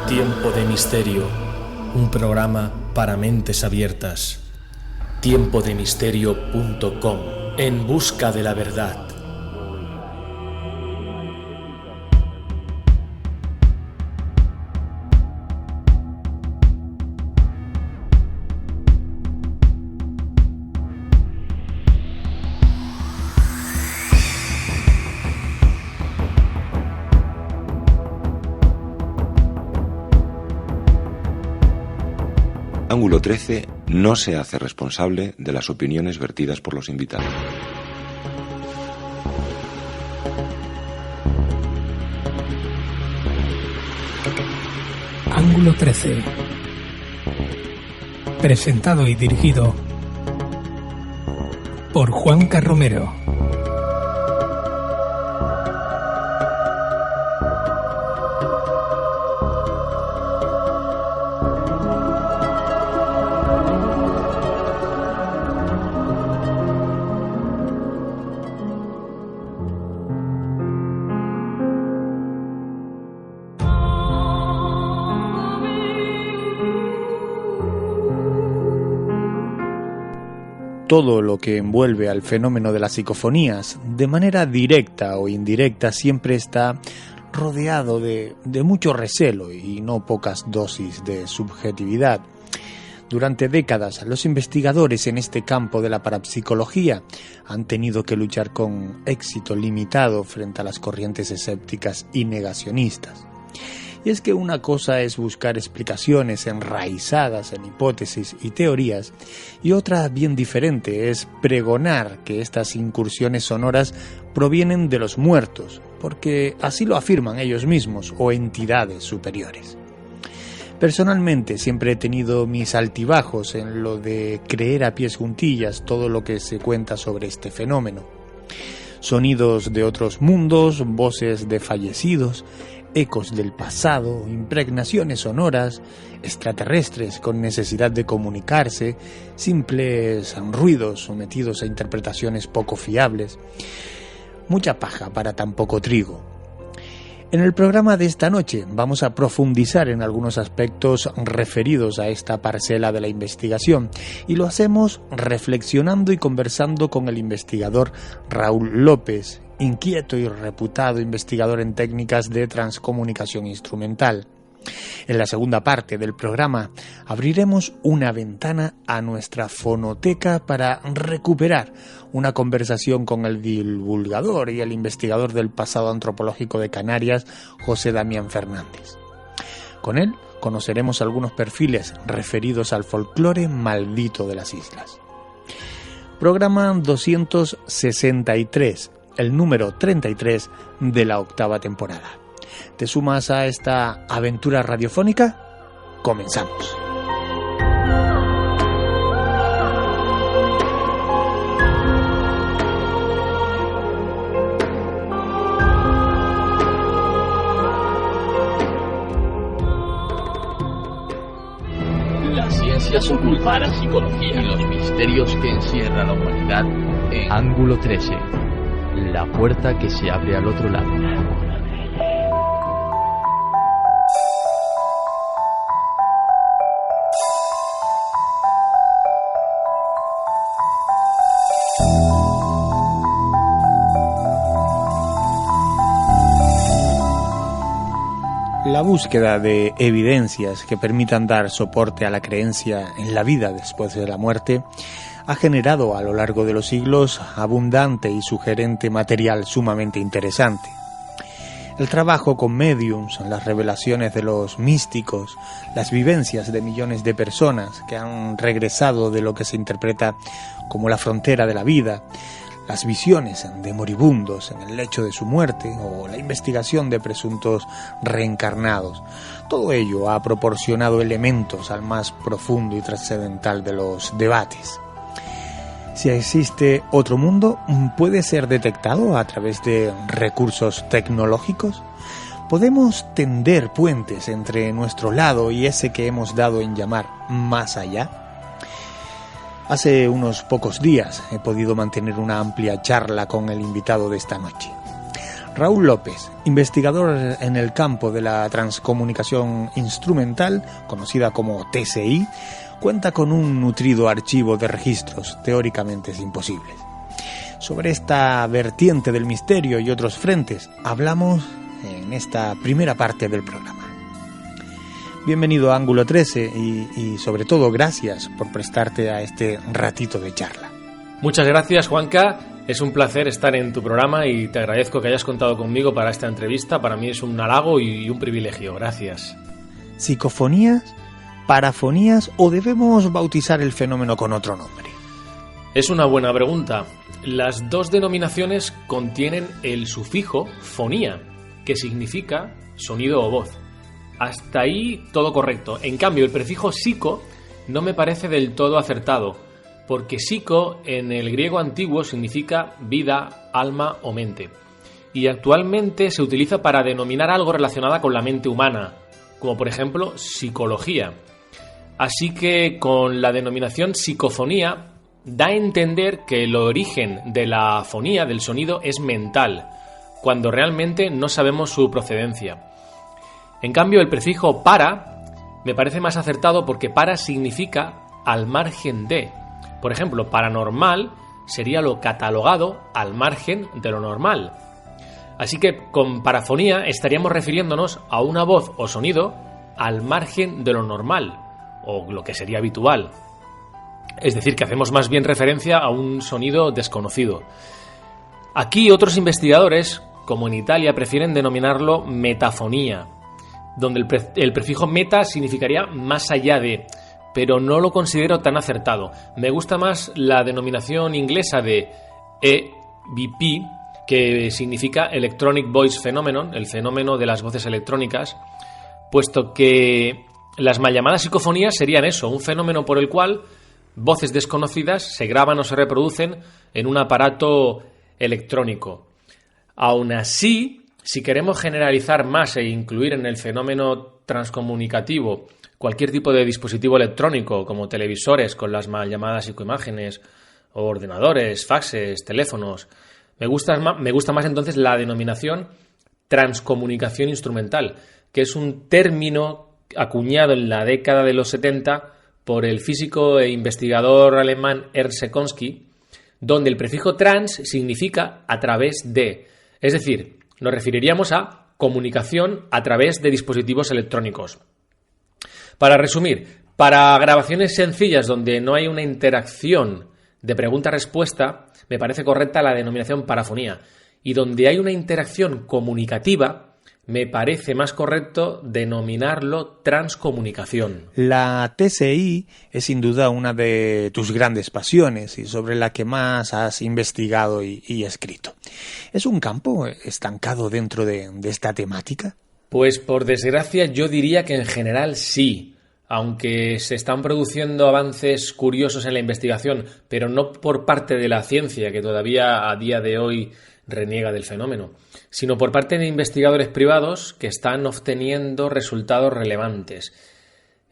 Tiempo de Misterio, un programa para mentes abiertas. Tiempodemisterio.com, en busca de la verdad. Ángulo 13 no se hace responsable de las opiniones vertidas por los invitados. Ángulo 13. Presentado y dirigido por Juanca Romero. Todo lo que envuelve al fenómeno de las psicofonías, de manera directa o indirecta, siempre está rodeado de mucho recelo y no pocas dosis de subjetividad. Durante décadas, los investigadores en este campo de la parapsicología han tenido que luchar con éxito limitado frente a las corrientes escépticas y negacionistas. Y es que una cosa es buscar explicaciones enraizadas en hipótesis y teorías, y otra bien diferente es pregonar que estas incursiones sonoras provienen de los muertos, porque así lo afirman ellos mismos o entidades superiores. Personalmente siempre he tenido mis altibajos en lo de creer a pies juntillas todo lo que se cuenta sobre este fenómeno. Sonidos de otros mundos, voces de fallecidos, ecos del pasado, impregnaciones sonoras, extraterrestres con necesidad de comunicarse, simples ruidos sometidos a interpretaciones poco fiables. Mucha paja para tan poco trigo. En el programa de esta noche vamos a profundizar en algunos aspectos referidos a esta parcela de la investigación, y lo hacemos reflexionando y conversando con el investigador Raúl López, inquieto y reputado investigador en técnicas de transcomunicación instrumental. En la segunda parte del programa abriremos una ventana a nuestra fonoteca para recuperar una conversación con el divulgador y el investigador del pasado antropológico de Canarias, José Damián Fernández. Con él conoceremos algunos perfiles referidos al folclore maldito de las islas. Programa 263, el número 33 de la 8ª temporada. ¿Te sumas a esta aventura radiofónica? Comenzamos. Las ciencias ocultas, parapsicología y los misterios que encierra la humanidad en Ángulo 13, la puerta que se abre al otro lado. La búsqueda de evidencias que permitan dar soporte a la creencia en la vida después de la muerte ha generado a lo largo de los siglos abundante y sugerente material sumamente interesante. El trabajo con médiums, las revelaciones de los místicos, las vivencias de millones de personas que han regresado de lo que se interpreta como la frontera de la vida, las visiones de moribundos en el lecho de su muerte o la investigación de presuntos reencarnados. Todo ello ha proporcionado elementos al más profundo y trascendental de los debates. Si existe otro mundo, ¿puede ser detectado a través de recursos tecnológicos? ¿Podemos tender puentes entre nuestro lado y ese que hemos dado en llamar más allá? Hace unos pocos días he podido mantener una amplia charla con el invitado de esta noche. Raúl López, investigador en el campo de la transcomunicación instrumental, conocida como TCI, cuenta con un nutrido archivo de registros teóricamente imposibles. Sobre esta vertiente del misterio y otros frentes hablamos en esta primera parte del programa. Bienvenido a Ángulo 13 y sobre todo gracias por prestarte a este ratito de charla. Muchas gracias, Juanca. Es un placer estar en tu programa y te agradezco que hayas contado conmigo para esta entrevista. Para mí es un halago y un privilegio. Gracias. ¿Psicofonías? ¿Parafonías? ¿O debemos bautizar el fenómeno con otro nombre? Es una buena pregunta. Las dos denominaciones contienen el sufijo fonía, que significa sonido o voz. Hasta ahí todo correcto. En cambio, el prefijo psico no me parece del todo acertado, porque psico en el griego antiguo significa vida, alma o mente. Y actualmente se utiliza para denominar algo relacionado con la mente humana, como por ejemplo psicología. Así que con la denominación psicofonía da a entender que el origen de la fonía, del sonido, es mental, cuando realmente no sabemos su procedencia. En cambio, el prefijo para me parece más acertado porque para significa al margen de. Por ejemplo, paranormal sería lo catalogado al margen de lo normal. Así que con parafonía estaríamos refiriéndonos a una voz o sonido al margen de lo normal, o lo que sería habitual. Es decir, que hacemos más bien referencia a un sonido desconocido. Aquí otros investigadores, como en Italia, prefieren denominarlo metafonía, donde el prefijo meta significaría más allá de, pero no lo considero tan acertado. Me gusta más la denominación inglesa de EVP, que significa Electronic Voice Phenomenon, el fenómeno de las voces electrónicas, puesto que las mal llamadas psicofonías serían eso, un fenómeno por el cual voces desconocidas se graban o se reproducen en un aparato electrónico. Aún así, si queremos generalizar más e incluir en el fenómeno transcomunicativo cualquier tipo de dispositivo electrónico, como televisores con las mal llamadas psicoimágenes, o ordenadores, faxes, teléfonos, me gusta más entonces la denominación transcomunicación instrumental, que es un término acuñado en la década de los 70 por el físico e investigador alemán Ernst Sikorsky, donde el prefijo trans significa a través de, es decir, nos referiríamos a comunicación a través de dispositivos electrónicos. Para resumir, para grabaciones sencillas donde no hay una interacción de pregunta-respuesta, me parece correcta la denominación parafonía, y donde hay una interacción comunicativa, me parece más correcto denominarlo transcomunicación. La TCI es sin duda una de tus grandes pasiones y sobre la que más has investigado y escrito. ¿Es un campo estancado dentro de esta temática? Pues por desgracia yo diría que en general sí, aunque se están produciendo avances curiosos en la investigación, pero no por parte de la ciencia, que todavía a día de hoy reniega del fenómeno, sino por parte de investigadores privados que están obteniendo resultados relevantes.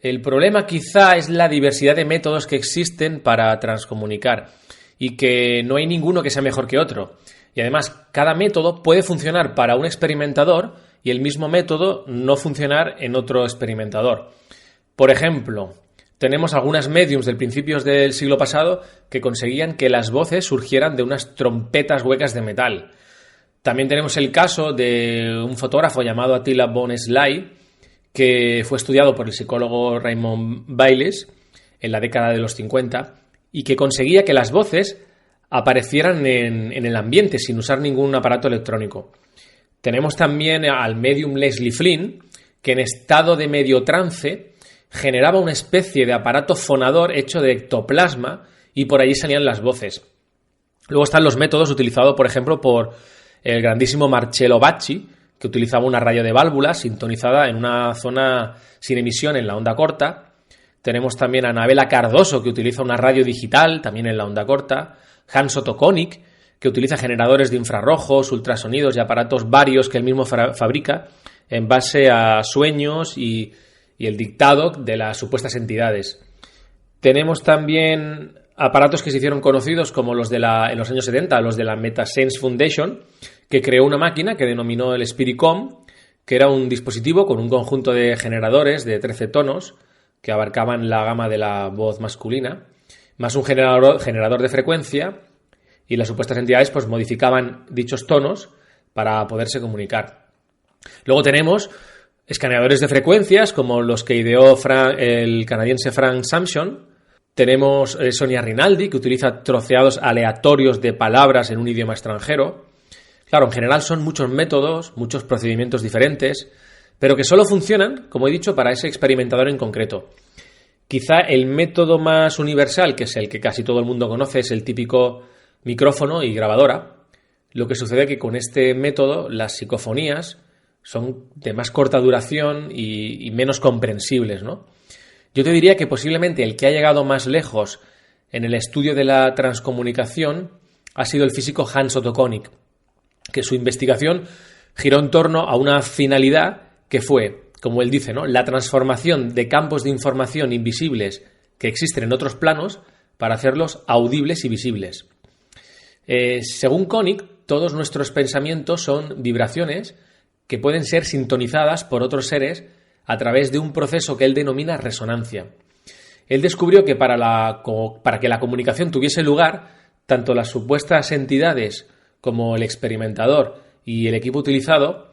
El problema quizá es la diversidad de métodos que existen para transcomunicar y que no hay ninguno que sea mejor que otro. Y además, cada método puede funcionar para un experimentador y el mismo método no funcionar en otro experimentador. Por ejemplo, tenemos algunas médiums del principios del siglo pasado que conseguían que las voces surgieran de unas trompetas huecas de metal. También tenemos el caso de un fotógrafo llamado Attila von Szilay, que fue estudiado por el psicólogo Raymond Bayles en la década de los 50 y que conseguía que las voces aparecieran en el ambiente sin usar ningún aparato electrónico. Tenemos también al medium Leslie Flynn, que en estado de medio trance generaba una especie de aparato fonador hecho de ectoplasma y por allí salían las voces. Luego están los métodos utilizados, por ejemplo, por el grandísimo Marcello Bacci, que utilizaba una radio de válvulas sintonizada en una zona sin emisión en la onda corta. Tenemos también a Anabela Cardoso, que utiliza una radio digital también en la onda corta. Hans Otto Konig, que utiliza generadores de infrarrojos, ultrasonidos y aparatos varios que él mismo fabrica en base a sueños y el dictado de las supuestas entidades. Tenemos también aparatos que se hicieron conocidos como los de en los años 70, los de la MetaSense Foundation, que creó una máquina que denominó el Spiricom, que era un dispositivo con un conjunto de generadores de 13 tonos que abarcaban la gama de la voz masculina, más un generador de frecuencia, y las supuestas entidades pues modificaban dichos tonos para poderse comunicar. Luego tenemos escaneadores de frecuencias como los que ideó el canadiense Frank Samson. Tenemos Sonia Rinaldi, que utiliza troceados aleatorios de palabras en un idioma extranjero. Claro, en general son muchos métodos, muchos procedimientos diferentes, pero que solo funcionan, como he dicho, para ese experimentador en concreto. Quizá el método más universal, que es el que casi todo el mundo conoce, es el típico micrófono y grabadora. Lo que sucede es que con este método las psicofonías son de más corta duración y menos comprensibles, ¿no? Yo te diría que posiblemente el que ha llegado más lejos en el estudio de la transcomunicación ha sido el físico Hans Otto Konig, que su investigación giró en torno a una finalidad que fue, como él dice, ¿no?, la transformación de campos de información invisibles que existen en otros planos para hacerlos audibles y visibles. Según Konig, todos nuestros pensamientos son vibraciones que pueden ser sintonizadas por otros seres a través de un proceso que él denomina resonancia. Él descubrió que para que la comunicación tuviese lugar, tanto las supuestas entidades como el experimentador y el equipo utilizado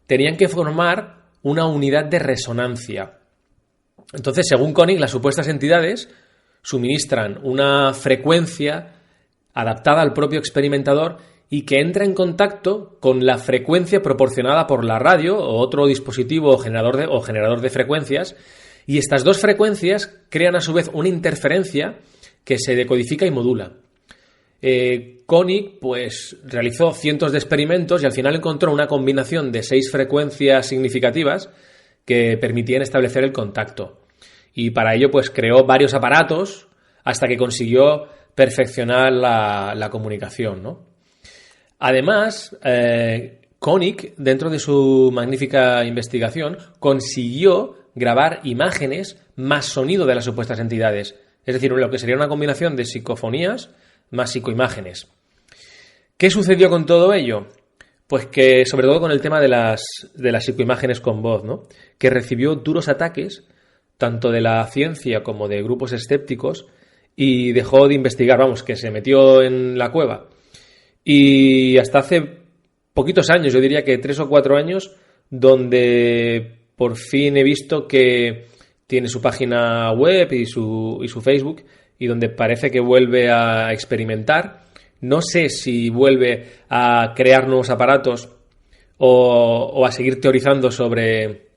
tenían que formar una unidad de resonancia. Entonces, según Konig, las supuestas entidades suministran una frecuencia adaptada al propio experimentador y que entra en contacto con la frecuencia proporcionada por la radio o otro dispositivo o generador de frecuencias, y estas dos frecuencias crean a su vez una interferencia que se decodifica y modula. Konig pues realizó cientos de experimentos y al final encontró una combinación de 6 frecuencias significativas que permitían establecer el contacto. Y para ello pues creó varios aparatos hasta que consiguió perfeccionar la comunicación, ¿no? Además, Konig, dentro de su magnífica investigación, consiguió grabar imágenes más sonido de las supuestas entidades. Es decir, lo que sería una combinación de psicofonías más psicoimágenes. ¿Qué sucedió con todo ello? Pues que, sobre todo con el tema de las psicoimágenes con voz, ¿no?, que recibió duros ataques, tanto de la ciencia como de grupos escépticos, y dejó de investigar, que se metió en la cueva. Y hasta hace poquitos años, yo diría que 3 o 4 años, donde por fin he visto que tiene su página web y su Facebook, y donde parece que vuelve a experimentar. No sé si vuelve a crear nuevos aparatos o a seguir teorizando sobre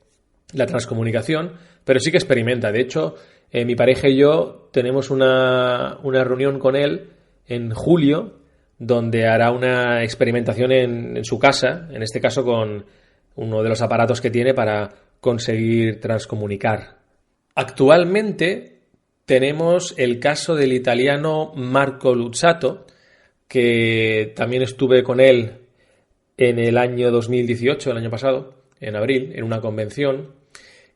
la transcomunicación, pero sí que experimenta. De hecho, mi pareja y yo tenemos una reunión con él en julio, donde hará una experimentación en su casa, en este caso con uno de los aparatos que tiene para conseguir transcomunicar. Actualmente tenemos el caso del italiano Marco Luzzatto, que también estuve con él en el año 2018, el año pasado, en abril, en una convención,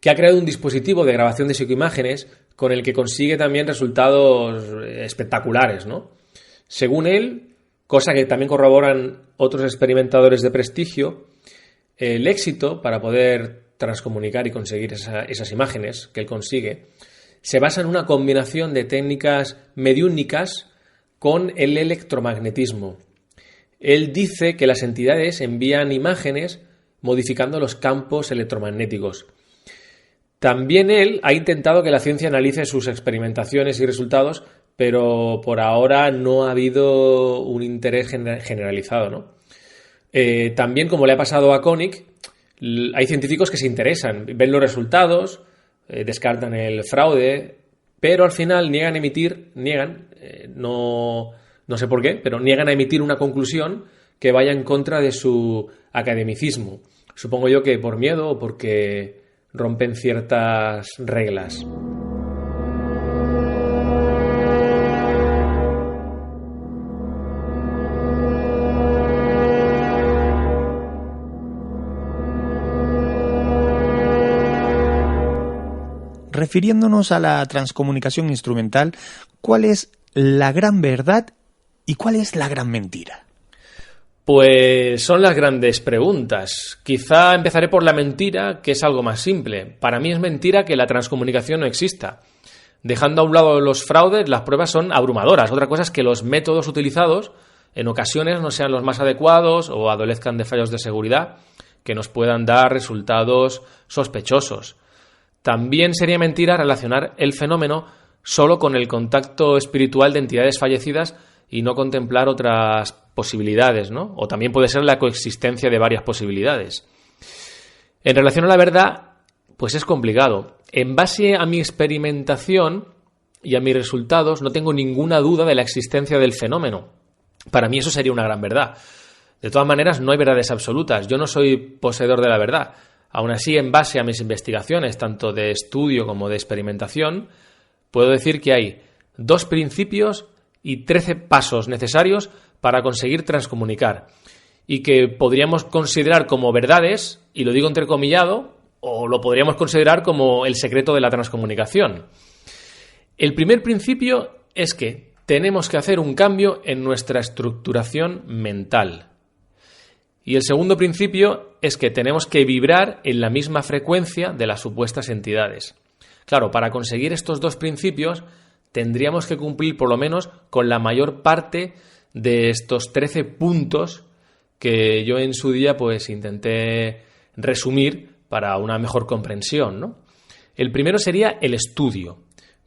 que ha creado un dispositivo de grabación de psicoimágenes con el que consigue también resultados espectaculares, ¿no? Según él, cosa que también corroboran otros experimentadores de prestigio, el éxito para poder transcomunicar y conseguir esas imágenes que él consigue se basa en una combinación de técnicas mediúnicas con el electromagnetismo. Él dice que las entidades envían imágenes modificando los campos electromagnéticos. También él ha intentado que la ciencia analice sus experimentaciones y resultados, pero por ahora no ha habido un interés generalizado, ¿no? También, como le ha pasado a Konig, hay científicos que se interesan, ven los resultados, descartan el fraude, pero al final no sé por qué, pero niegan a emitir una conclusión que vaya en contra de su academicismo. Supongo yo que por miedo o porque rompen ciertas reglas. Refiriéndonos a la transcomunicación instrumental, ¿cuál es la gran verdad y cuál es la gran mentira? Pues son las grandes preguntas. Quizá empezaré por la mentira, que es algo más simple. Para mí es mentira que la transcomunicación no exista. Dejando a un lado los fraudes, las pruebas son abrumadoras. Otra cosa es que los métodos utilizados en ocasiones no sean los más adecuados o adolezcan de fallos de seguridad que nos puedan dar resultados sospechosos. También sería mentira relacionar el fenómeno solo con el contacto espiritual de entidades fallecidas y no contemplar otras posibilidades, ¿no? O también puede ser la coexistencia de varias posibilidades. En relación a la verdad, pues es complicado. En base a mi experimentación y a mis resultados, no tengo ninguna duda de la existencia del fenómeno. Para mí eso sería una gran verdad. De todas maneras, no hay verdades absolutas. Yo no soy poseedor de la verdad. Aún así, en base a mis investigaciones, tanto de estudio como de experimentación, puedo decir que hay 2 principios y 13 pasos necesarios para conseguir transcomunicar y que podríamos considerar como verdades, y lo digo entrecomillado, o lo podríamos considerar como el secreto de la transcomunicación. El primer principio es que tenemos que hacer un cambio en nuestra estructuración mental. Y el segundo principio es que tenemos que vibrar en la misma frecuencia de las supuestas entidades. Claro, para conseguir estos 2 principios tendríamos que cumplir por lo menos con la mayor parte de estos 13 puntos que yo en su día pues intenté resumir para una mejor comprensión, ¿no? El primero sería el estudio,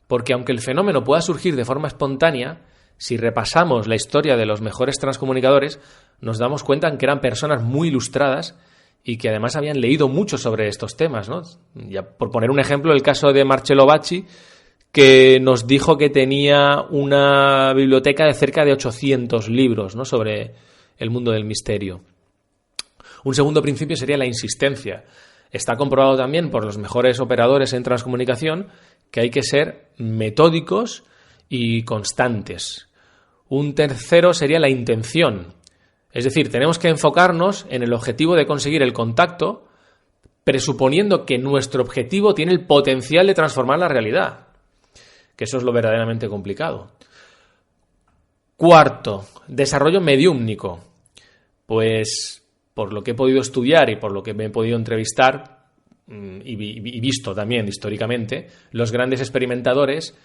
porque aunque el fenómeno pueda surgir de forma espontánea, si repasamos la historia de los mejores transcomunicadores, nos damos cuenta que eran personas muy ilustradas y que además habían leído mucho sobre estos temas, ¿no? Ya por poner un ejemplo, el caso de Marcello Bacci, que nos dijo que tenía una biblioteca de cerca de 800 libros, ¿no?, sobre el mundo del misterio. Un segundo principio sería la insistencia. Está comprobado también por los mejores operadores en transcomunicación que hay que ser metódicos y constantes. Un tercero sería la intención. Es decir, tenemos que enfocarnos en el objetivo de conseguir el contacto, presuponiendo que nuestro objetivo tiene el potencial de transformar la realidad, que eso es lo verdaderamente complicado. Cuarto, desarrollo mediúmnico. Pues por lo que he podido estudiar y por lo que me he podido entrevistar y visto también históricamente, los grandes experimentadores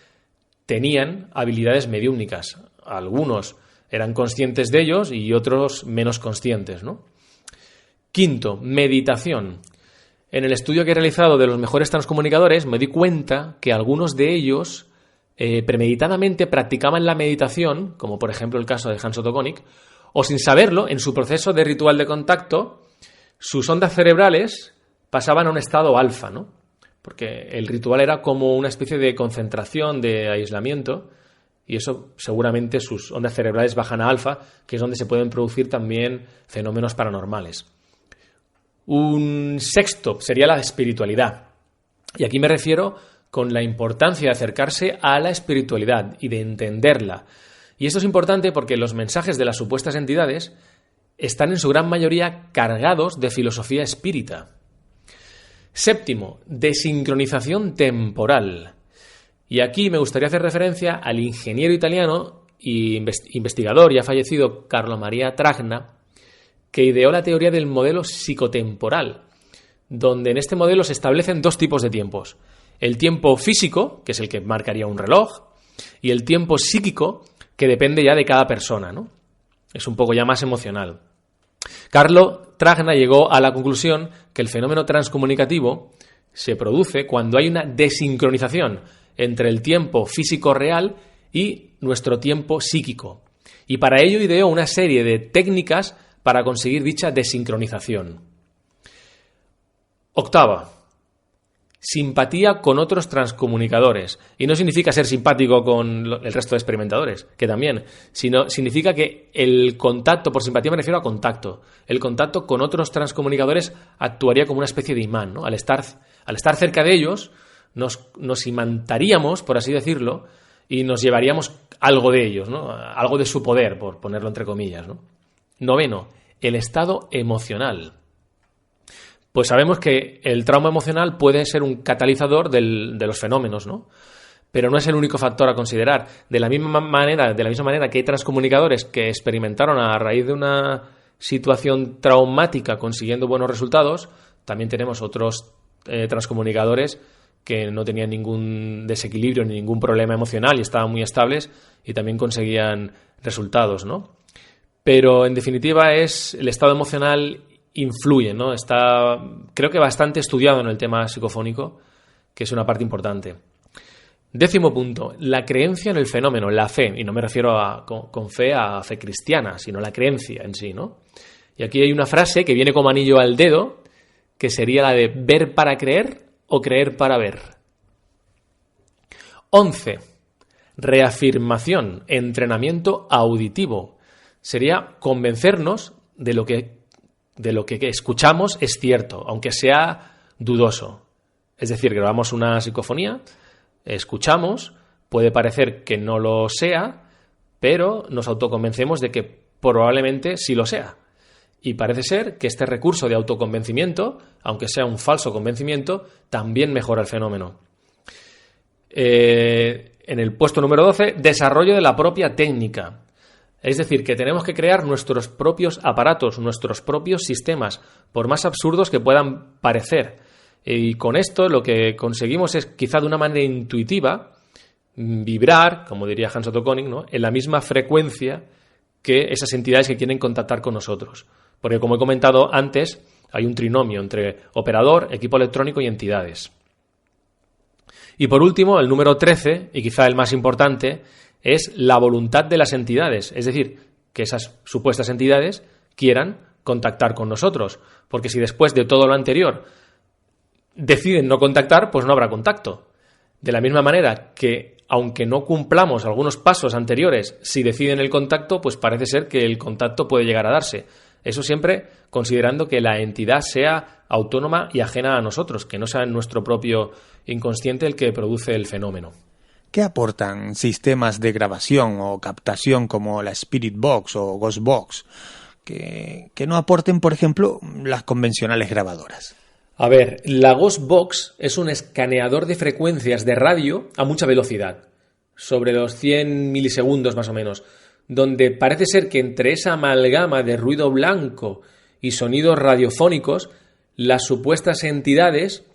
tenían habilidades mediúmnicas. Algunos eran conscientes de ellos y otros menos conscientes, ¿no? Quinto, meditación. En el estudio que he realizado de los mejores transcomunicadores me di cuenta que algunos de ellos premeditadamente practicaban la meditación, como por ejemplo el caso de Hans Otto Konig, o sin saberlo, en su proceso de ritual de contacto, sus ondas cerebrales pasaban a un estado alfa, ¿no? Porque el ritual era como una especie de concentración, de aislamiento, y eso seguramente sus ondas cerebrales bajan a alfa, que es donde se pueden producir también fenómenos paranormales. Un sexto sería la espiritualidad. Y aquí me refiero con la importancia de acercarse a la espiritualidad y de entenderla. Y esto es importante porque los mensajes de las supuestas entidades están en su gran mayoría cargados de filosofía espírita. Séptimo, desincronización temporal. Y aquí me gustaría hacer referencia al ingeniero italiano y investigador ya fallecido Carlo Maria Tragna, que ideó la teoría del modelo psicotemporal, donde en este modelo se establecen 2 tipos de tiempos. El tiempo físico, que es el que marcaría un reloj, y el tiempo psíquico, que depende ya de cada persona, ¿no? Es un poco ya más emocional. Carlo Tragna llegó a la conclusión que el fenómeno transcomunicativo se produce cuando hay una desincronización entre el tiempo físico real y nuestro tiempo psíquico. Y para ello ideó una serie de técnicas para conseguir dicha desincronización. Octava, simpatía con otros transcomunicadores. Y no significa ser simpático con el resto de experimentadores, que también, sino significa que el contacto, por simpatía me refiero a contacto, el contacto con otros transcomunicadores actuaría como una especie de imán, ¿no? Al estar cerca de ellos, nos imantaríamos, por así decirlo, y nos llevaríamos algo de ellos, ¿no? Algo de su poder, por ponerlo entre comillas, ¿no? Noveno, el estado emocional. Pues sabemos que el trauma emocional puede ser un catalizador de los fenómenos, ¿no? Pero no es el único factor a considerar. De la misma manera que hay transcomunicadores que experimentaron a raíz de una situación traumática consiguiendo buenos resultados, también tenemos otros transcomunicadores que no tenían ningún desequilibrio ni ningún problema emocional y estaban muy estables y también conseguían resultados, ¿no? Pero en definitiva el estado emocional influye, ¿no? Está, creo que bastante estudiado en el tema psicofónico, que es una parte importante. 10º punto, la creencia en el fenómeno, la fe, y no me refiero con fe a fe cristiana, sino la creencia en sí, ¿no? Y aquí hay una frase que viene como anillo al dedo, que sería la de ver para creer o creer para ver. 11. Reafirmación, entrenamiento auditivo. Sería convencernos de lo que escuchamos es cierto, aunque sea dudoso. Es decir, grabamos una psicofonía, escuchamos, puede parecer que no lo sea, pero nos autoconvencemos de que probablemente sí lo sea. Y parece ser que este recurso de autoconvencimiento, aunque sea un falso convencimiento, también mejora el fenómeno. En el puesto número 12, desarrollo de la propia técnica. Es decir, que tenemos que crear nuestros propios aparatos, nuestros propios sistemas, por más absurdos que puedan parecer. Y con esto lo que conseguimos es, quizá de una manera intuitiva, vibrar, como diría Hans Otto Konig, ¿no?, en la misma frecuencia que esas entidades que quieren contactar con nosotros. Porque, como he comentado antes, hay un trinomio entre operador, equipo electrónico y entidades. Y por último, el número 13, y quizá el más importante, es la voluntad de las entidades. Es decir, que esas supuestas entidades quieran contactar con nosotros. Porque si después de todo lo anterior deciden no contactar, pues no habrá contacto. De la misma manera que, aunque no cumplamos algunos pasos anteriores, si deciden el contacto, pues parece ser que el contacto puede llegar a darse. Eso siempre considerando que la entidad sea autónoma y ajena a nosotros, que no sea nuestro propio inconsciente el que produce el fenómeno. ¿Qué aportan sistemas de grabación o captación como la Spirit Box o Ghost Box que no aporten, por ejemplo, las convencionales grabadoras? A ver, la Ghost Box es un escaneador de frecuencias de radio a mucha velocidad, sobre los 100 milisegundos más o menos, donde parece ser que entre esa amalgama de ruido blanco y sonidos radiofónicos, las supuestas entidades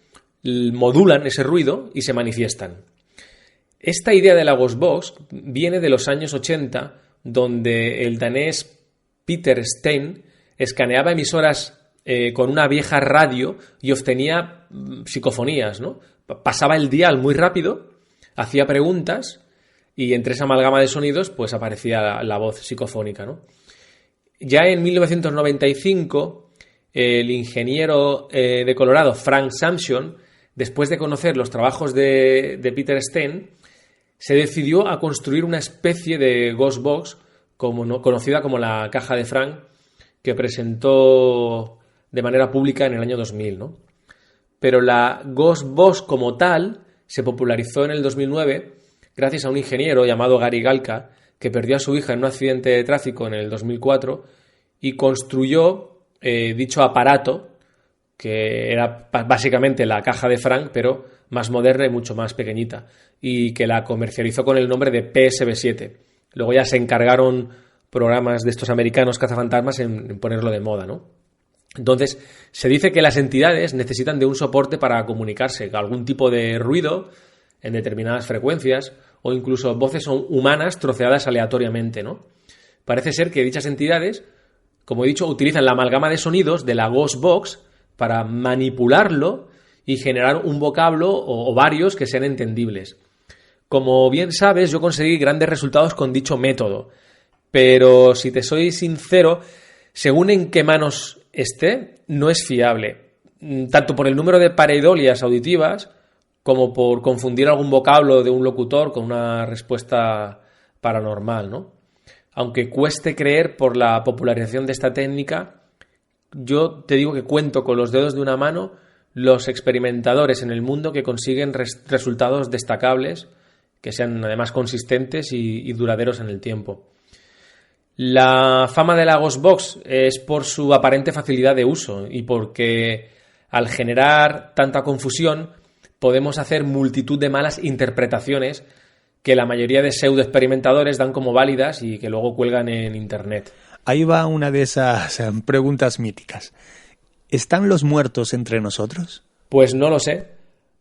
modulan ese ruido y se manifiestan. Esta idea de la Ghost Box viene de los años 80, donde el danés Peter Stein escaneaba emisoras con una vieja radio y obtenía psicofonías, ¿no? Pasaba el dial muy rápido, hacía preguntas y entre esa amalgama de sonidos pues aparecía la voz psicofónica, ¿no? Ya en 1995, el ingeniero de Colorado, Frank Samson, después de conocer los trabajos de Peter Stein, se decidió a construir una especie de Ghost Box conocida como la caja de Frank, que presentó de manera pública en el año 2000, ¿no? Pero la Ghost Box como tal se popularizó en el 2009 gracias a un ingeniero llamado Gary Galka, que perdió a su hija en un accidente de tráfico en el 2004 y construyó dicho aparato, que era básicamente la caja de Frank, pero más moderna y mucho más pequeñita, y que la comercializó con el nombre de PSB-7. Luego ya se encargaron programas de estos americanos cazafantasmas en ponerlo de moda, ¿no? Entonces, se dice que las entidades necesitan de un soporte para comunicarse, algún tipo de ruido en determinadas frecuencias o incluso voces humanas troceadas aleatoriamente, ¿no? Parece ser que dichas entidades, como he dicho, utilizan la amalgama de sonidos de la Ghost Box para manipularlo y generar un vocablo o varios que sean entendibles. Como bien sabes, yo conseguí grandes resultados con dicho método, pero si te soy sincero, según en qué manos esté, no es fiable, tanto por el número de pareidolias auditivas como por confundir algún vocablo de un locutor con una respuesta paranormal, ¿no? Aunque cueste creer por la popularización de esta técnica, yo te digo que cuento con los dedos de una mano los experimentadores en el mundo que consiguen resultados destacables, que sean además consistentes y duraderos en el tiempo. La fama de la Ghost Box es por su aparente facilidad de uso y porque al generar tanta confusión podemos hacer multitud de malas interpretaciones que la mayoría de pseudoexperimentadores dan como válidas y que luego cuelgan en internet. Ahí va una de esas preguntas míticas. ¿Están los muertos entre nosotros? Pues no lo sé.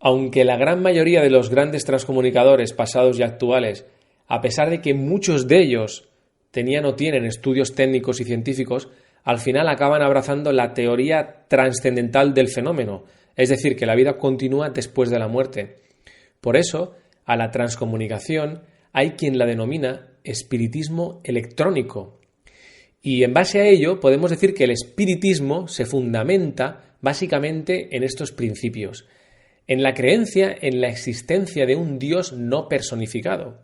Aunque la gran mayoría de los grandes transcomunicadores pasados y actuales, a pesar de que muchos de ellos tenían o tienen estudios técnicos y científicos, al final acaban abrazando la teoría trascendental del fenómeno, es decir, que la vida continúa después de la muerte. Por eso, a la transcomunicación hay quien la denomina espiritismo electrónico. Y en base a ello podemos decir que el espiritismo se fundamenta básicamente en estos principios, en la creencia en la existencia de un Dios no personificado,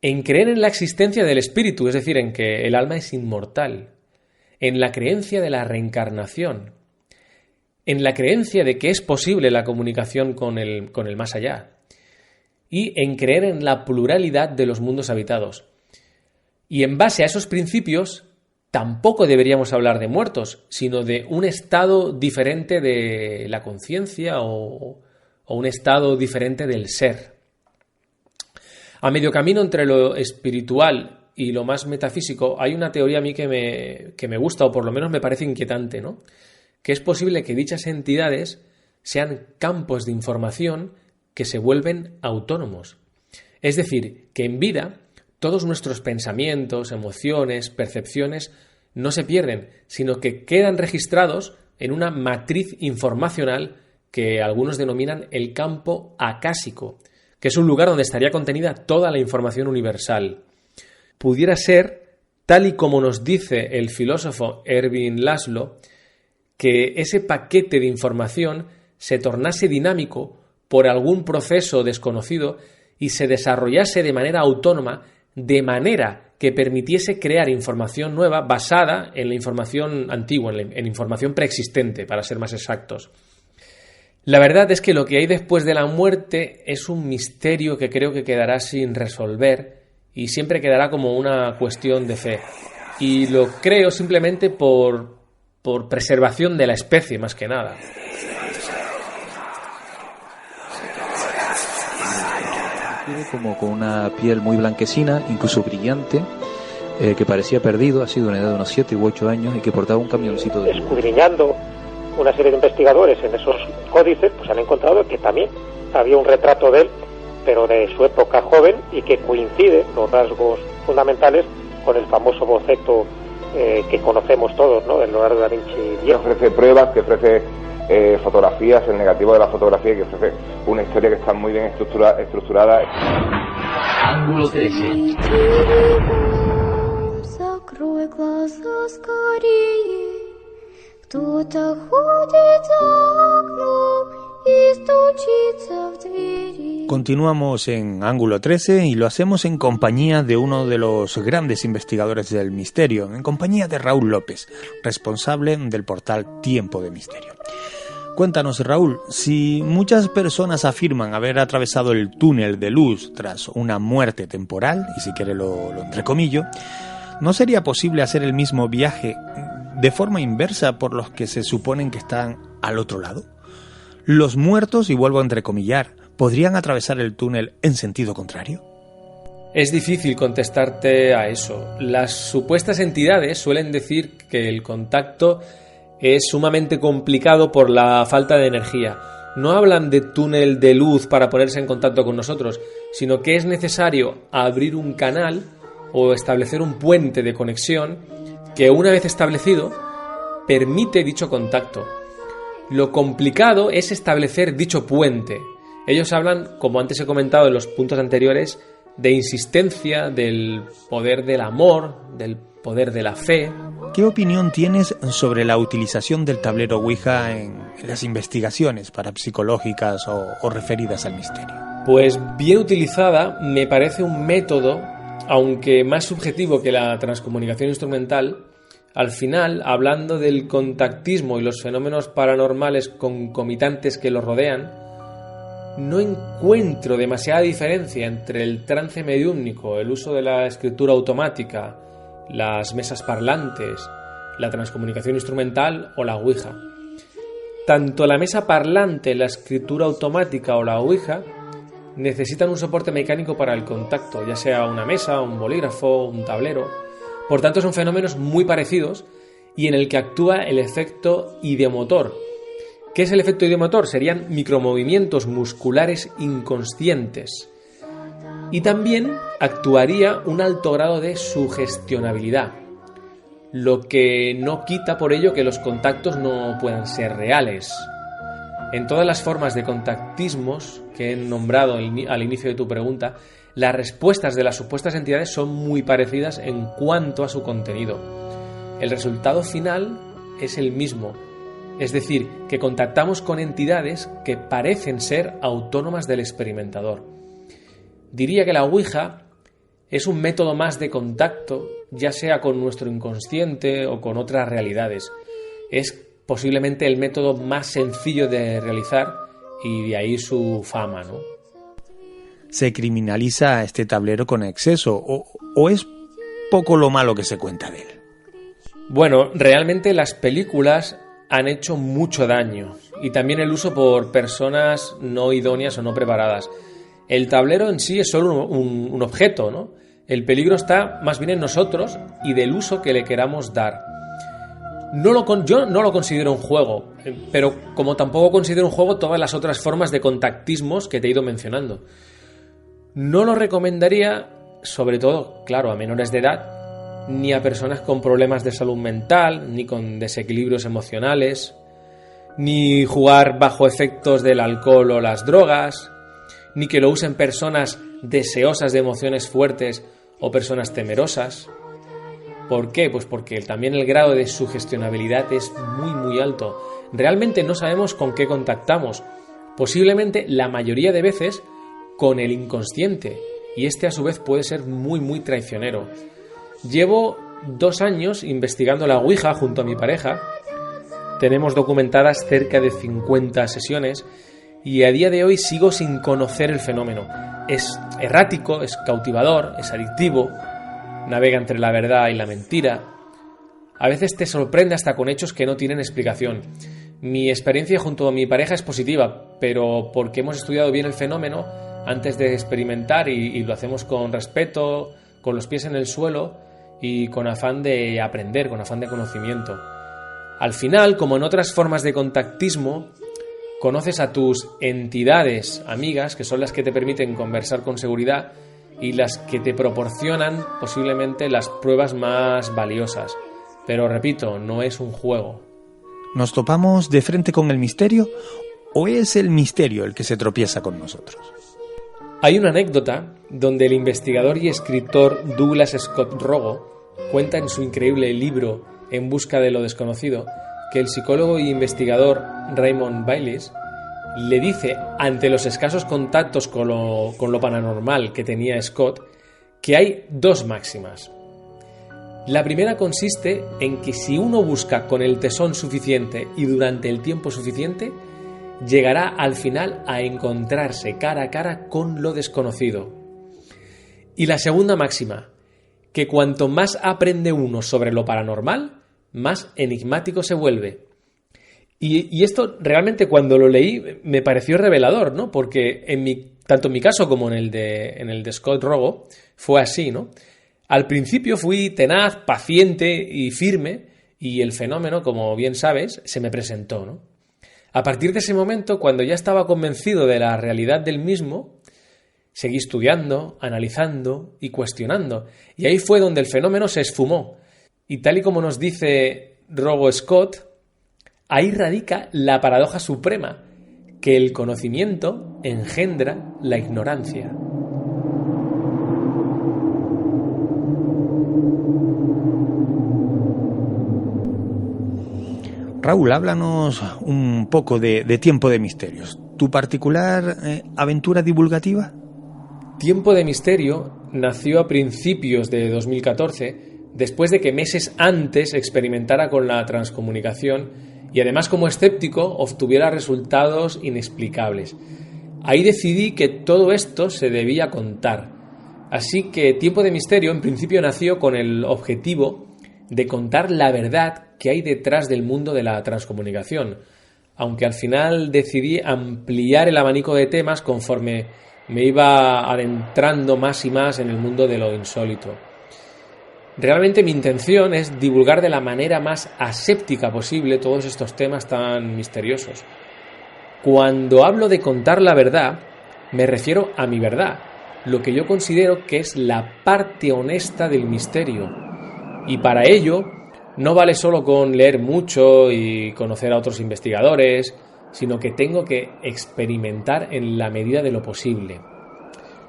en creer en la existencia del espíritu, es decir, en que el alma es inmortal, en la creencia de la reencarnación, en la creencia de que es posible la comunicación con el más allá, y en creer en la pluralidad de los mundos habitados. Y en base a esos principios, tampoco deberíamos hablar de muertos, sino de un estado diferente de la conciencia o un estado diferente del ser. A medio camino entre lo espiritual y lo más metafísico hay una teoría a mí que me gusta, o por lo menos me parece inquietante, ¿no? Que es posible que dichas entidades sean campos de información que se vuelven autónomos. Es decir, que en vida todos nuestros pensamientos, emociones, percepciones no se pierden, sino que quedan registrados en una matriz informacional que algunos denominan el campo acásico, que es un lugar donde estaría contenida toda la información universal. Pudiera ser, tal y como nos dice el filósofo Ervin Laszlo, que ese paquete de información se tornase dinámico por algún proceso desconocido y se desarrollase de manera autónoma, de manera que permitiese crear información nueva basada en la información antigua, en información preexistente, para ser más exactos. La verdad es que lo que hay después de la muerte es un misterio que creo que quedará sin resolver y siempre quedará como una cuestión de fe. Y lo creo simplemente por preservación de la especie, más que nada. Como con una piel muy blanquecina, incluso brillante, que parecía perdido, ha sido una edad de unos 7 u 8 años y que portaba un camioncito de... Escudriñando una serie de investigadores en esos códices, pues han encontrado que también había un retrato de él, pero de su época joven, y que coincide los rasgos fundamentales con el famoso boceto que conocemos todos, ¿no?, del Leonardo da Vinci viejo. Que ofrece pruebas, que ofrece fotografías, el negativo de la fotografía, que ofrece una historia que está muy bien estructurada. Ángulo 13. Continuamos en Ángulo 13 y lo hacemos en compañía de uno de los grandes investigadores del misterio, en compañía de Raúl López, responsable del portal Tiempo de Misterio. Cuéntanos, Raúl, si muchas personas afirman haber atravesado el túnel de luz tras una muerte temporal, y si quiere lo entrecomillo, ¿no sería posible hacer el mismo viaje de forma inversa por los que se suponen que están al otro lado? ¿Los muertos, y vuelvo a entrecomillar, podrían atravesar el túnel en sentido contrario? Es difícil contestarte a eso. Las supuestas entidades suelen decir que el contacto es sumamente complicado por la falta de energía. No hablan de túnel de luz para ponerse en contacto con nosotros, sino que es necesario abrir un canal o establecer un puente de conexión que, una vez establecido, permite dicho contacto. Lo complicado es establecer dicho puente. Ellos hablan, como antes he comentado en los puntos anteriores, de insistencia, del poder del amor, del poder de la fe. ¿Qué opinión tienes sobre la utilización del tablero Ouija en las investigaciones parapsicológicas o referidas al misterio? Pues bien utilizada, me parece un método, aunque más subjetivo que la transcomunicación instrumental. Al final, hablando del contactismo y los fenómenos paranormales concomitantes que lo rodean, no encuentro demasiada diferencia entre el trance mediúmnico, el uso de la escritura automática, las mesas parlantes, la transcomunicación instrumental o la Ouija. Tanto la mesa parlante, la escritura automática o la Ouija necesitan un soporte mecánico para el contacto, ya sea una mesa, un bolígrafo, un tablero, Por tanto, son fenómenos muy parecidos y en el que actúa el efecto ideomotor. ¿Qué es el efecto ideomotor? Serían micromovimientos musculares inconscientes. Y también actuaría un alto grado de sugestionabilidad, lo que no quita por ello que los contactos no puedan ser reales. En todas las formas de contactismos que he nombrado al inicio de tu pregunta, las respuestas de las supuestas entidades son muy parecidas en cuanto a su contenido. El resultado final es el mismo, es decir, que contactamos con entidades que parecen ser autónomas del experimentador. Diría que la Ouija es un método más de contacto, ya sea con nuestro inconsciente o con otras realidades. Es posiblemente el método más sencillo de realizar y de ahí su fama, ¿no? ¿Se criminaliza este tablero con exceso o es poco lo malo que se cuenta de él? Bueno, realmente las películas han hecho mucho daño y también el uso por personas no idóneas o no preparadas. El tablero en sí es solo un objeto, ¿no? El peligro está más bien en nosotros y del uso que le queramos dar. Yo no lo considero un juego, pero como tampoco considero un juego todas las otras formas de contactismos que te he ido mencionando. No lo recomendaría, sobre todo, claro, a menores de edad, ni a personas con problemas de salud mental, ni con desequilibrios emocionales, ni jugar bajo efectos del alcohol o las drogas, ni que lo usen personas deseosas de emociones fuertes o personas temerosas. ¿Por qué? Pues porque también el grado de sugestionabilidad es muy muy alto. Realmente no sabemos con qué contactamos. Posiblemente la mayoría de veces con el inconsciente. Y este a su vez puede ser muy muy traicionero. Llevo 2 años investigando la Ouija junto a mi pareja. Tenemos documentadas cerca de 50 sesiones y a día de hoy sigo sin conocer el fenómeno. Es errático, es cautivador, es adictivo, navega entre la verdad y la mentira. A veces te sorprende hasta con hechos que no tienen explicación. Mi experiencia junto a mi pareja es positiva, pero porque hemos estudiado bien el fenómeno antes de experimentar y lo hacemos con respeto, con los pies en el suelo y con afán de aprender, con afán de conocimiento. Al final, como en otras formas de contactismo, conoces a tus entidades amigas, que son las que te permiten conversar con seguridad y las que te proporcionan posiblemente las pruebas más valiosas. Pero repito, no es un juego. ¿Nos topamos de frente con el misterio o es el misterio el que se tropieza con nosotros? Hay una anécdota donde el investigador y escritor Douglas Scott Rogo cuenta en su increíble libro En busca de lo desconocido que el psicólogo y investigador Raymond Baylis le dice, ante los escasos contactos con lo paranormal que tenía Scott, que hay 2 máximas. La primera consiste en que si uno busca con el tesón suficiente y durante el tiempo suficiente, llegará al final a encontrarse cara a cara con lo desconocido. Y la segunda máxima, que cuanto más aprende uno sobre lo paranormal, más enigmático se vuelve. Y esto realmente cuando lo leí me pareció revelador, ¿no? Porque tanto en mi caso como en el de Scott Rogo fue así, ¿no? Al principio fui tenaz, paciente y firme y el fenómeno, como bien sabes, se me presentó, ¿no? A partir de ese momento, cuando ya estaba convencido de la realidad del mismo, seguí estudiando, analizando y cuestionando. Y ahí fue donde el fenómeno se esfumó. Y tal y como nos dice Rogo Scott, ahí radica la paradoja suprema, que el conocimiento engendra la ignorancia. Raúl, háblanos un poco de Tiempo de Misterios. ¿Tu particular aventura divulgativa? Tiempo de Misterio nació a principios de 2014, después de que meses antes experimentara con la transcomunicación y además como escéptico obtuviera resultados inexplicables. Ahí decidí que todo esto se debía contar. Así que Tiempo de Misterio en principio nació con el objetivo de contar la verdad que hay detrás del mundo de la transcomunicación, aunque al final decidí ampliar el abanico de temas conforme me iba adentrando más y más en el mundo de lo insólito. Realmente mi intención es divulgar de la manera más aséptica posible todos estos temas tan misteriosos. Cuando hablo de contar la verdad, me refiero a mi verdad, lo que yo considero que es la parte honesta del misterio. Y para ello, no vale solo con leer mucho y conocer a otros investigadores, sino que tengo que experimentar en la medida de lo posible.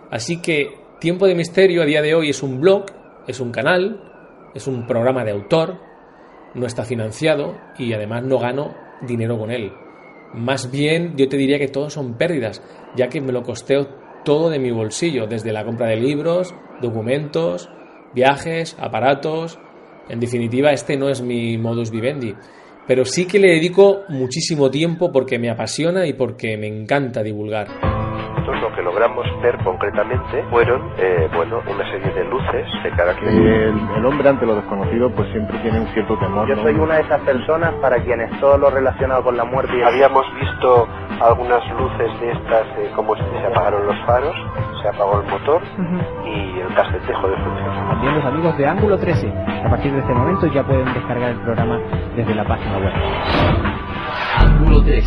Así que Tiempo de Misterio a día de hoy es un blog, es un canal, es un programa de autor, no está financiado y además no gano dinero con él. Más bien yo te diría que todo son pérdidas, ya que me lo costeo todo de mi bolsillo, desde la compra de libros, documentos, viajes, aparatos. En definitiva, este no es mi modus vivendi, pero sí que le dedico muchísimo tiempo porque me apasiona y porque me encanta divulgar. Lo que logramos ver concretamente fueron una serie de luces de carácter. El hombre ante lo desconocido pues siempre tiene un cierto temor. Yo soy una de esas personas para quienes todo lo relacionado con la muerte. Habíamos visto algunas luces de estas, como se apagaron los faros, se apagó el motor y el cassette dejó de funcionar. También los amigos de Ángulo 13, a partir de este momento ya pueden descargar el programa desde la página web. Ángulo 13.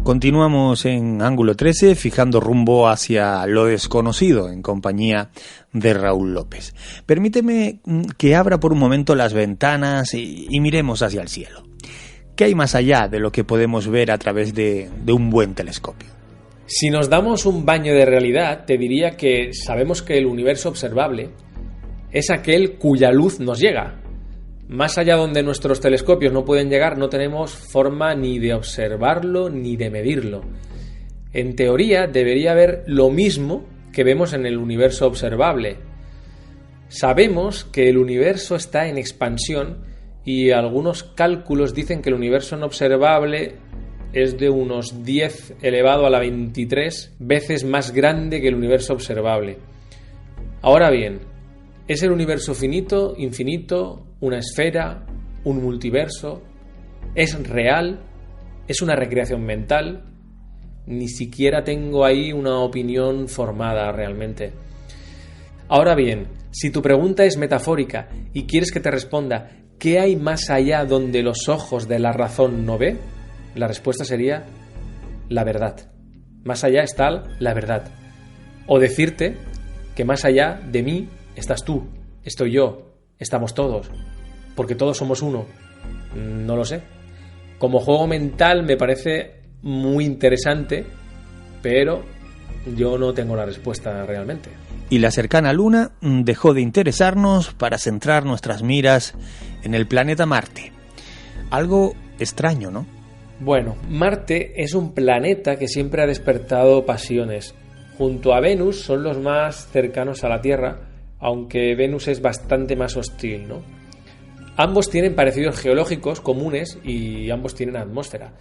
Continuamos en Ángulo 13, fijando rumbo hacia lo desconocido, en compañía de Raúl López. Permíteme que abra por un momento las ventanas y miremos hacia el cielo. ¿Qué hay más allá de lo que podemos ver a través de un buen telescopio? Si nos damos un baño de realidad, te diría que sabemos que el universo observable es aquel cuya luz nos llega. Más allá donde nuestros telescopios no pueden llegar, no tenemos forma ni de observarlo ni de medirlo. En teoría, debería haber lo mismo que vemos en el universo observable. Sabemos que el universo está en expansión y algunos cálculos dicen que el universo no observable es de unos 10 elevado a la 23 veces más grande que el universo observable. Ahora bien, ¿es el universo finito, infinito, una esfera, un multiverso? ¿Es real? ¿Es una recreación mental? Ni siquiera tengo ahí una opinión formada realmente. Ahora bien, si tu pregunta es metafórica y quieres que te responda ¿qué hay más allá donde los ojos de la razón no ve? La respuesta sería la verdad. Más allá está la verdad. O decirte que más allá de mí estás tú, estoy yo, estamos todos, porque todos somos uno. No lo sé. Como juego mental me parece muy interesante, pero yo no tengo la respuesta realmente. Y la cercana Luna dejó de interesarnos para centrar nuestras miras en el planeta Marte. Algo extraño, ¿no? Bueno, Marte es un planeta que siempre ha despertado pasiones. Junto a Venus son los más cercanos a la Tierra, aunque Venus es bastante más hostil, ¿no? Ambos tienen parecidos geológicos comunes y ambos tienen atmósfera.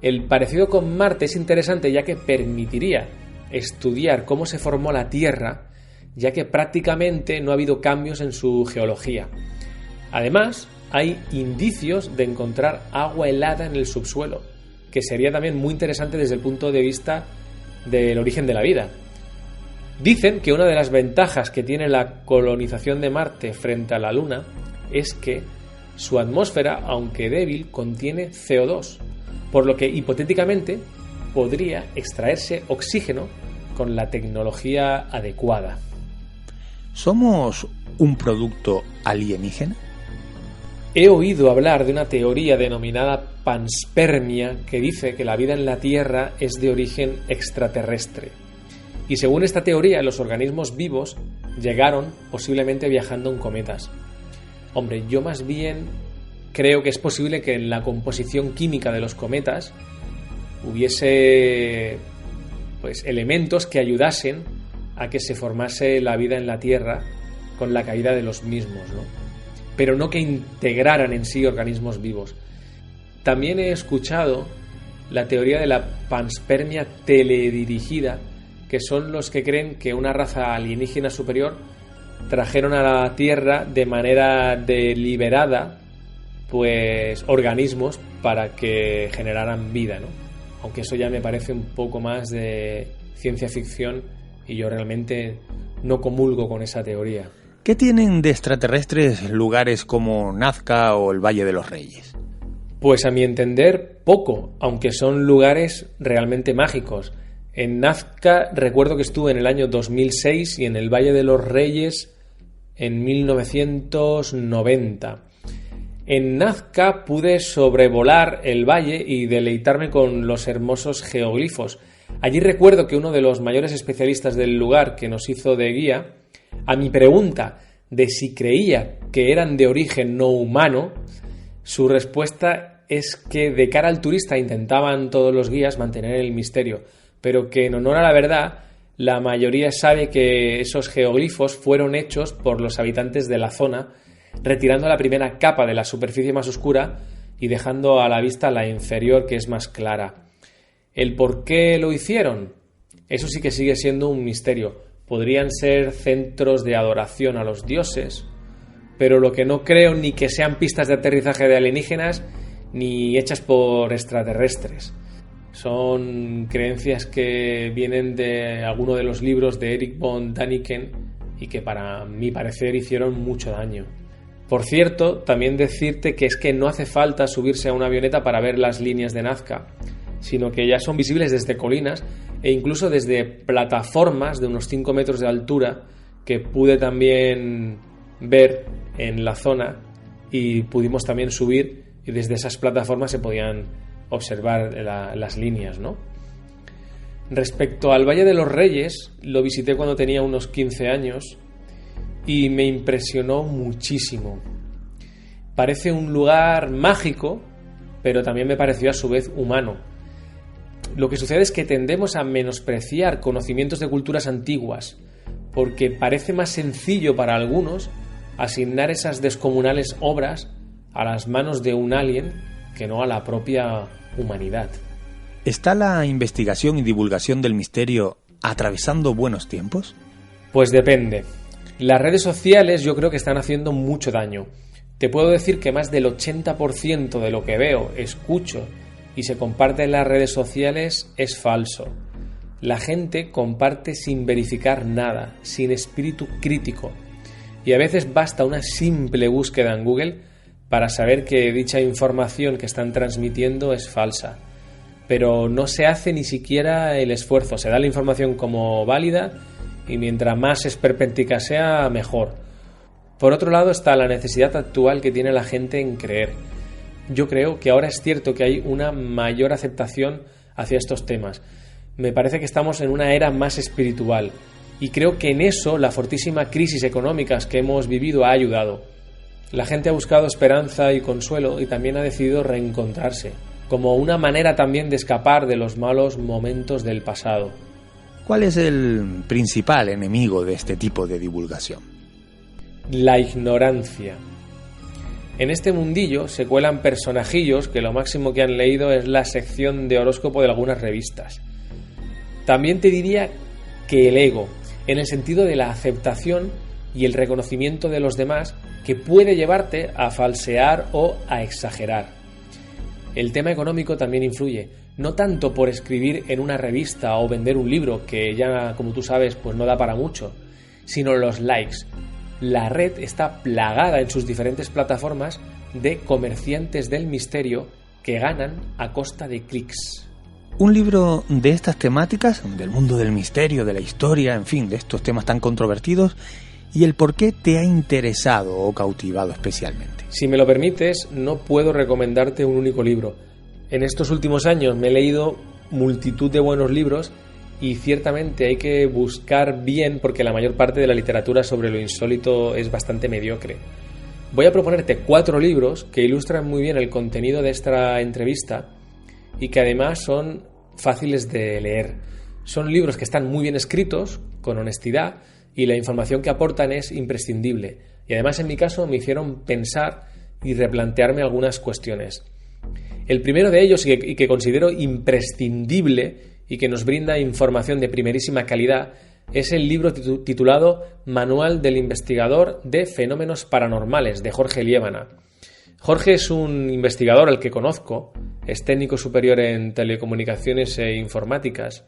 El parecido con Marte es interesante ya que permitiría estudiar cómo se formó la Tierra, ya que prácticamente no ha habido cambios en su geología. Además, hay indicios de encontrar agua helada en el subsuelo, que sería también muy interesante desde el punto de vista del origen de la vida. Dicen que una de las ventajas que tiene la colonización de Marte frente a la Luna es que su atmósfera, aunque débil, contiene CO2, por lo que hipotéticamente podría extraerse oxígeno con la tecnología adecuada. ¿Somos un producto alienígena? He oído hablar de una teoría denominada panspermia que dice que la vida en la Tierra es de origen extraterrestre. Y según esta teoría, los organismos vivos llegaron posiblemente viajando en cometas. Hombre, yo más bien creo que es posible que en la composición química de los cometas hubiese elementos que ayudasen a que se formase la vida en la Tierra con la caída de los mismos, ¿no? Pero no que integraran en sí organismos vivos. También he escuchado la teoría de la panspermia teledirigida, que son los que creen que una raza alienígena superior trajeron a la Tierra de manera deliberada pues organismos para que generaran vida, ¿no? Aunque eso ya me parece un poco más de ciencia ficción y yo realmente no comulgo con esa teoría. ¿Qué tienen de extraterrestres lugares como Nazca o el Valle de los Reyes? Pues a mi entender, poco, aunque son lugares realmente mágicos. En Nazca recuerdo que estuve en el año 2006 y en el Valle de los Reyes en 1990. En Nazca pude sobrevolar el valle y deleitarme con los hermosos geoglifos. Allí recuerdo que uno de los mayores especialistas del lugar que nos hizo de guía, a mi pregunta de si creía que eran de origen no humano, su respuesta es que de cara al turista intentaban todos los guías mantener el misterio, pero que en honor a la verdad, la mayoría sabe que esos geoglifos fueron hechos por los habitantes de la zona, retirando la primera capa de la superficie más oscura y dejando a la vista la inferior, que es más clara. ¿El por qué lo hicieron? Eso sí que sigue siendo un misterio. Podrían ser centros de adoración a los dioses, pero lo que no creo ni que sean pistas de aterrizaje de alienígenas ni hechas por extraterrestres. Son creencias que vienen de alguno de los libros de Erich von Däniken y que para mi parecer hicieron mucho daño. Por cierto, también decirte que es que no hace falta subirse a una avioneta para ver las líneas de Nazca, sino que ya son visibles desde colinas e incluso desde plataformas de unos 5 metros de altura que pude también ver en la zona y pudimos también subir y desde esas plataformas se podían observar las líneas, ¿no? Respecto al Valle de los Reyes, lo visité cuando tenía unos 15 años y me impresionó muchísimo. Parece un lugar mágico, pero también me pareció a su vez humano. Lo que sucede es que tendemos a menospreciar conocimientos de culturas antiguas, porque parece más sencillo para algunos asignar esas descomunales obras a las manos de un alien que no a la propia humanidad. ¿Está la investigación y divulgación del misterio atravesando buenos tiempos? Pues depende. Las redes sociales yo creo que están haciendo mucho daño. Te puedo decir que más del 80% de lo que veo, escucho y se comparte en las redes sociales es falso. La gente comparte sin verificar nada, sin espíritu crítico. Y a veces basta una simple búsqueda en Google para saber que dicha información que están transmitiendo es falsa. Pero no se hace ni siquiera el esfuerzo, se da la información como válida y mientras más esperpéntica sea, mejor. Por otro lado está la necesidad actual que tiene la gente en creer. Yo creo que ahora es cierto que hay una mayor aceptación hacia estos temas. Me parece que estamos en una era más espiritual y creo que en eso la fortísima crisis económica que hemos vivido ha ayudado. La gente ha buscado esperanza y consuelo y también ha decidido reencontrarse, como una manera también de escapar de los malos momentos del pasado. ¿Cuál es el principal enemigo de este tipo de divulgación? La ignorancia. En este mundillo se cuelan personajillos que lo máximo que han leído es la sección de horóscopo de algunas revistas. También te diría que el ego, en el sentido de la aceptación y el reconocimiento de los demás, que puede llevarte a falsear o a exagerar. El tema económico también influye, no tanto por escribir en una revista o vender un libro, que ya, como tú sabes, pues no da para mucho, sino los likes. La red está plagada en sus diferentes plataformas de comerciantes del misterio que ganan a costa de clics. Un libro de estas temáticas, del mundo del misterio, de la historia, en fin, de estos temas tan controvertidos, y el por qué te ha interesado o cautivado especialmente. Si me lo permites, no puedo recomendarte un único libro. En estos últimos años me he leído multitud de buenos libros y ciertamente hay que buscar bien porque la mayor parte de la literatura sobre lo insólito es bastante mediocre. Voy a proponerte 4 libros que ilustran muy bien el contenido de esta entrevista y que además son fáciles de leer. Son libros que están muy bien escritos, con honestidad, y la información que aportan es imprescindible. Y además, en mi caso, me hicieron pensar y replantearme algunas cuestiones. El primero de ellos, y que considero imprescindible y que nos brinda información de primerísima calidad, es el libro titulado Manual del Investigador de Fenómenos Paranormales, de Jorge Liébana. Jorge es un investigador al que conozco, es técnico superior en telecomunicaciones e informáticas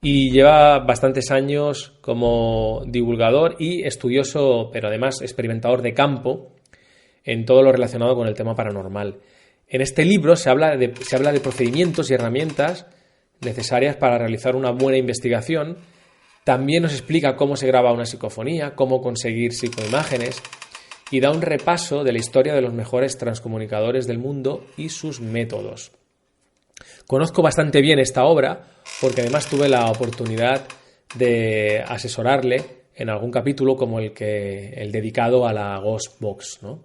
y lleva bastantes años como divulgador y estudioso, pero además experimentador de campo en todo lo relacionado con el tema paranormal. En este libro se habla de procedimientos y herramientas necesarias para realizar una buena investigación. También nos explica cómo se graba una psicofonía, cómo conseguir psicoimágenes y da un repaso de la historia de los mejores transcomunicadores del mundo y sus métodos. Conozco bastante bien esta obra porque además tuve la oportunidad de asesorarle en algún capítulo como el dedicado a la Ghost Box, ¿no?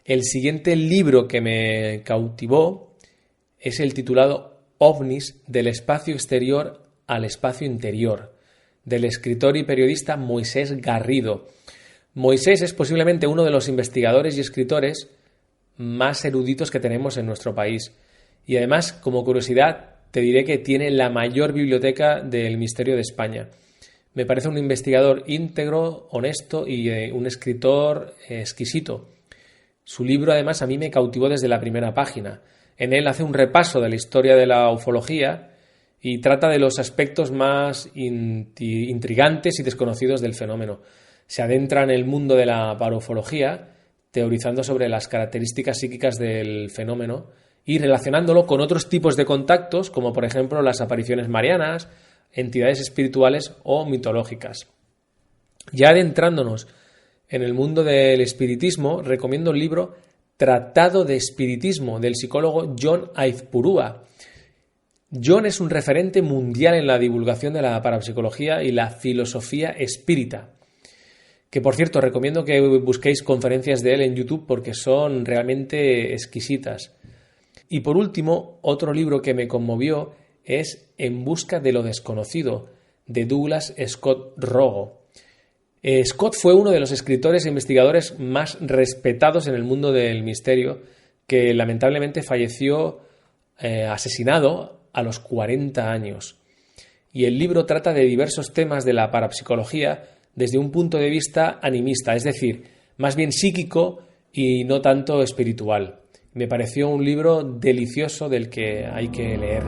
El siguiente libro que me cautivó es el titulado OVNIs, del espacio exterior al espacio interior, del escritor y periodista Moisés Garrido. Moisés es posiblemente uno de los investigadores y escritores más eruditos que tenemos en nuestro país. Y además, como curiosidad, te diré que tiene la mayor biblioteca del misterio de España. Me parece un investigador íntegro, honesto y un escritor exquisito. Su libro, además, a mí me cautivó desde la primera página. En él hace un repaso de la historia de la ufología y trata de los aspectos más intrigantes y desconocidos del fenómeno. Se adentra en el mundo de la paraufología, teorizando sobre las características psíquicas del fenómeno y relacionándolo con otros tipos de contactos, como por ejemplo las apariciones marianas, entidades espirituales o mitológicas. Ya adentrándonos en el mundo del espiritismo, recomiendo el libro Tratado de Espiritismo, del psicólogo John Aizpurúa. John es un referente mundial en la divulgación de la parapsicología y la filosofía espírita, que por cierto recomiendo que busquéis conferencias de él en YouTube porque son realmente exquisitas. Y por último, otro libro que me conmovió es En busca de lo desconocido, de Douglas Scott Rogo. Scott fue uno de los escritores e investigadores más respetados en el mundo del misterio, que lamentablemente falleció asesinado a los 40 años. Y el libro trata de diversos temas de la parapsicología desde un punto de vista animista, es decir, más bien psíquico y no tanto espiritual. Me pareció un libro delicioso del que hay que leer.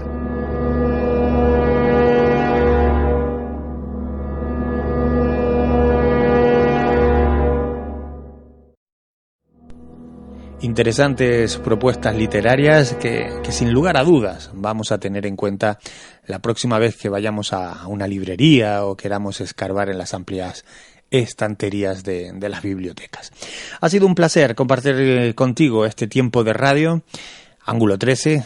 Interesantes propuestas literarias que sin lugar a dudas vamos a tener en cuenta la próxima vez que vayamos a una librería o queramos escarbar en las amplias estanterías de las bibliotecas. Ha sido un placer compartir contigo este tiempo de radio. Ángulo 13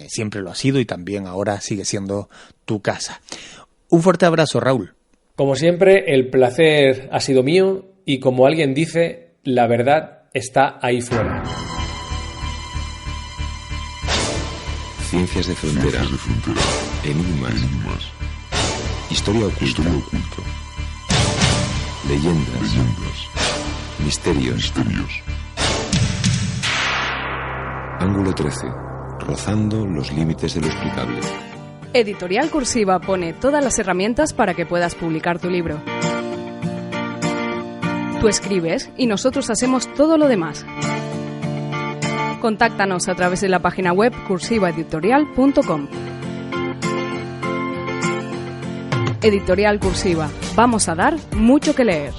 siempre lo ha sido y también ahora sigue siendo tu casa. Un fuerte abrazo, Raúl. Como siempre, el placer ha sido mío y como alguien dice, la verdad está ahí fuera. Ciencias de frontera. Enigmas. Historia oculta. Leyendas. Misterios. Ángulo 13. Rozando los límites de lo explicable. Editorial Cursiva pone todas las herramientas para que puedas publicar tu libro. Tú escribes y nosotros hacemos todo lo demás. Contáctanos a través de la página web cursivaeditorial.com. Editorial Cursiva. Vamos a dar mucho que leer.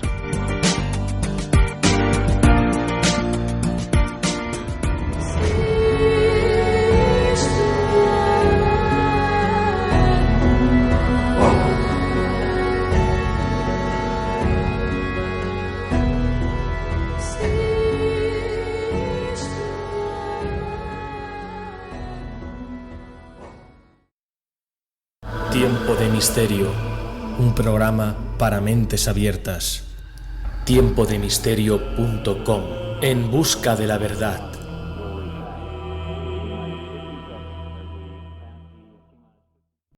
Tiempo de Misterio, un programa para mentes abiertas. Tiempodemisterio.com, en busca de la verdad.